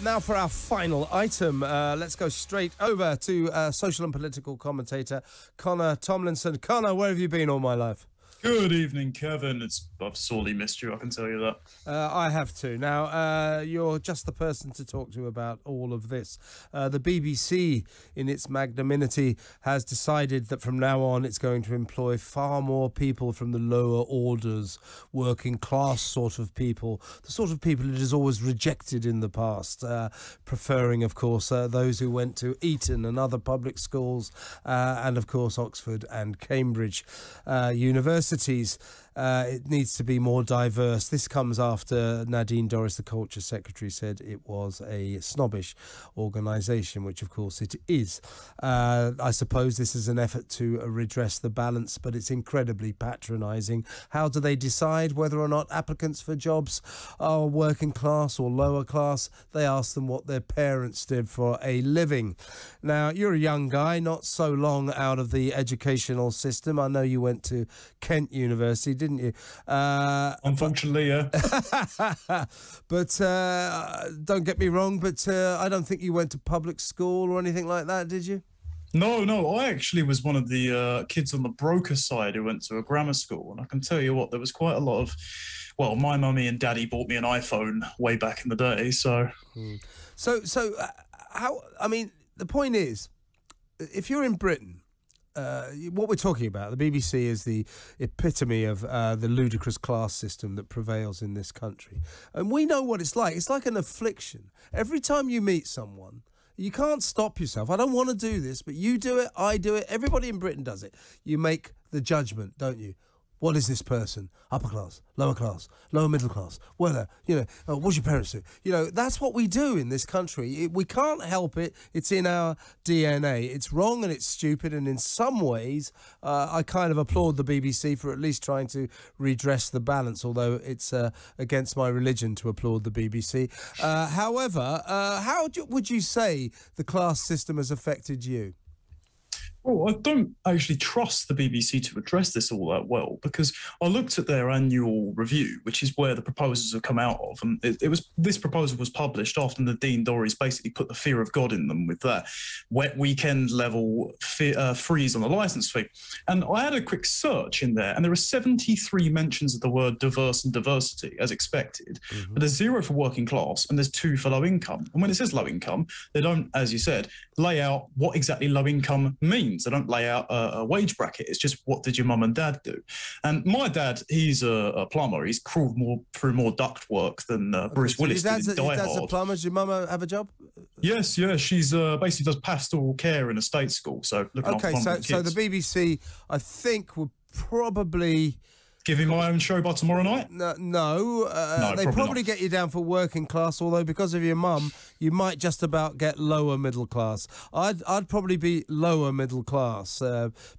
Now for our final item. Let's go straight over to social and political commentator Connor Tomlinson. Connor, where have you been all my life? Good evening, Kevin. I've sorely missed you, I can tell you that. I have too. Now, you're just the person to talk to about all of this. The BBC, in its magnanimity, has decided that from now on it's going to employ far more people from the lower orders, working class sort of people, the sort of people it has always rejected in the past, preferring, of course, those who went to Eton and other public schools, and, of course, Oxford and Cambridge universities. It needs to be more diverse. This comes after Nadine Dorries, the Culture Secretary, said it was a snobbish organisation, which of course it is. I suppose this is an effort to redress the balance, but it's incredibly patronising. How do they decide whether or not applicants for jobs are working class or lower class? They ask them what their parents did for a living. Now, you're a young guy, not so long out of the educational system. I know you went to Kent University, didn't you? Unfortunately, yeah. But don't get me wrong, but I don't think you went to public school or anything like that, did you? No, I actually was one of the kids on the broker side who went to a grammar school, and I can tell you what, there was quite a lot of, well, my mummy and daddy bought me an iPhone way back in the day, so... So how, I mean, the point is, if you're in Britain, what we're talking about, the BBC is the epitome of the ludicrous class system that prevails in this country. And we know what it's like. It's like an affliction. Every time you meet someone, you can't stop yourself. I don't want to do this, but you do it, I do it, everybody in Britain does it. You make the judgment, don't you? What is this person? Upper class, lower middle class. Well, what's your parents do? That's what we do in this country. We can't help it. It's in our DNA. It's wrong and it's stupid. And in some ways, I kind of applaud the BBC for at least trying to redress the balance, although it's against my religion to applaud the BBC. However, how would you say the class system has affected you? Well, I don't actually trust the BBC to address this all that well, because I looked at their annual review, which is where the proposals have come out of, and this proposal was published after Nadine Dorries basically put the fear of God in them with that wet weekend level freeze on the licence fee. And I had a quick search in there, and there are 73 mentions of the word diverse and diversity, as expected, but there's 0 for working class and there's 2 for low income. And when it says low income, they don't, as you said, lay out what exactly low income means. They don't lay out a wage bracket. It's just, what did your mum and dad do? And my dad, he's a plumber. He's crawled through more duct work than Bruce Willis did in Die Hard. Your dad's a plumber. Does your mum have a job? Yes, yeah. She's basically does pastoral care in a state school. So looking after kids. So the BBC, I think, would probably... Give him my own show by tomorrow night? No, they probably get you down for working class, although because of your mum, you might just about get lower middle class. I'd probably be lower middle class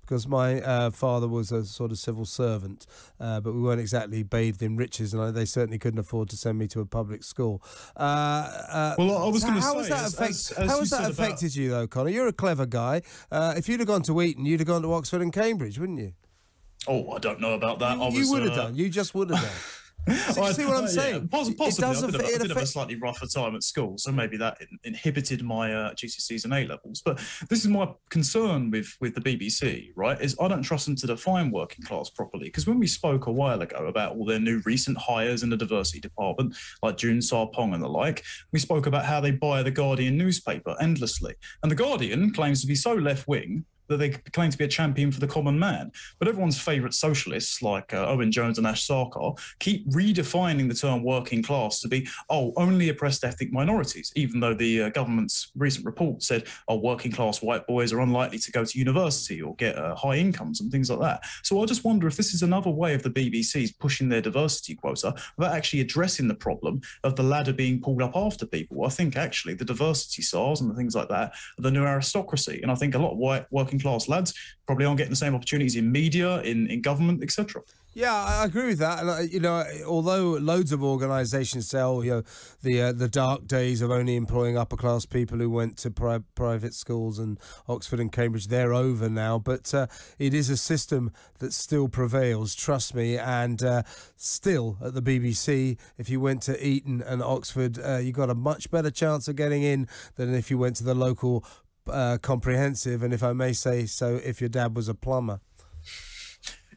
because my father was a sort of civil servant, but we weren't exactly bathed in riches, and they certainly couldn't afford to send me to a public school. Well, I was going to say... How has that affected you, though, Connor? You're a clever guy. If you'd have gone to Eton, you'd have gone to Oxford and Cambridge, wouldn't you? Oh, I don't know about that. You would have done. You just would have done. See what I'm saying? Yeah, possibly. I did have a slightly rougher time at school, so maybe that inhibited my GCSEs and A-levels. But this is my concern with the BBC, right, is I don't trust them to define working class properly. Because when we spoke a while ago about all their new recent hires in the diversity department, like June Sarpong and the like, we spoke about how they buy the Guardian newspaper endlessly. And the Guardian claims to be so left-wing that they claim to be a champion for the common man. But everyone's favourite socialists, like Owen Jones and Ash Sarkar, keep redefining the term working class to be, only oppressed ethnic minorities, even though the government's recent report said, working class white boys are unlikely to go to university or get high incomes and things like that. So I just wonder if this is another way of the BBC's pushing their diversity quota without actually addressing the problem of the ladder being pulled up after people. I think actually the diversity SARs and the things like that are the new aristocracy. And I think a lot of white working working class lads probably aren't getting the same opportunities in media, in government, etc. Yeah, I agree with that. And you know, although loads of organisations say, oh, you know, the dark days of only employing upper class people who went to private schools and Oxford and Cambridge, they're over now. But it is a system that still prevails, trust me. And still at the BBC, if you went to Eton and Oxford, you got a much better chance of getting in than if you went to the local comprehensive. And if I may say so, if your dad was a plumber.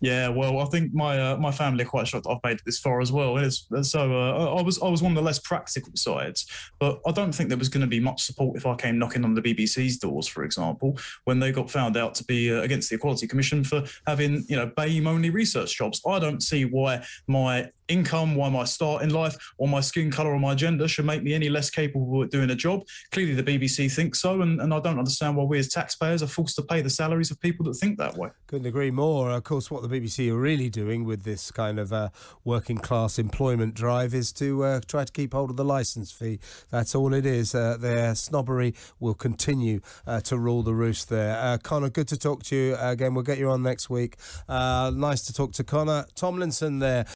Yeah, well, I think my family are quite shocked I've made it this far as well. I was one of the less practical sides, but I don't think there was going to be much support if I came knocking on the BBC's doors, for example, when they got found out to be against the Equality Commission for having, you know, BAME-only research jobs. I don't see why my income, why my start in life, or my skin colour or my gender should make me any less capable of doing a job. Clearly, the BBC thinks so, and I don't understand why we as taxpayers are forced to pay the salaries of people that think that way. Couldn't agree more. Of course, what the BBC are really doing with this kind of working class employment drive is to try to keep hold of the licence fee. That's all it is. Their snobbery will continue to rule the roost there. Connor, good to talk to you again. We'll get you on next week. Nice to talk to Connor Tomlinson there.